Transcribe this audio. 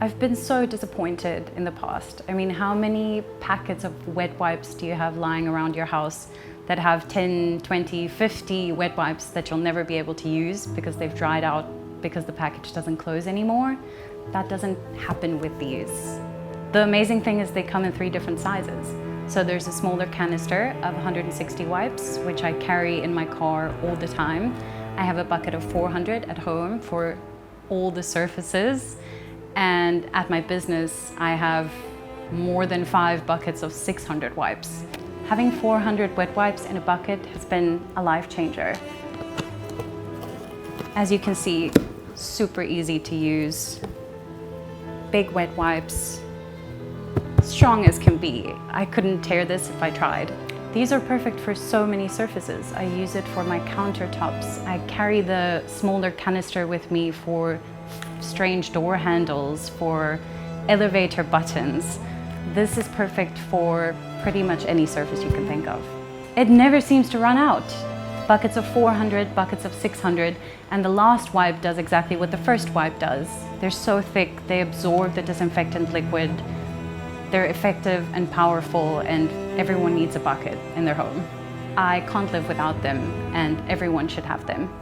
I've been so disappointed in the past. I mean, how many packets of wet wipes do you have lying around your house that have 10, 20, 50 wet wipes that you'll never be able to use because they've dried out because the package doesn't close anymore? That doesn't happen with these. The amazing thing is they come in 3 different sizes. So there's a smaller canister of 160 wipes, which I carry in my car all the time. I have a bucket of 400 at home for all the surfaces. And at my business, I have more than 5 buckets of 600 wipes. Having 400 wet wipes in a bucket has been a life changer. As you can see, super easy to use. Big wet wipes, strong as can be. I couldn't tear this if I tried. These are perfect for so many surfaces. I use it for my countertops. I carry the smaller canister with me for strange door handles, for elevator buttons. This is perfect for pretty much any surface you can think of. It never seems to run out. Buckets of 400, buckets of 600, and the last wipe does exactly what the first wipe does. They're so thick, they absorb the disinfectant liquid. They're effective and powerful, and everyone needs a bucket in their home. I can't live without them, and everyone should have them.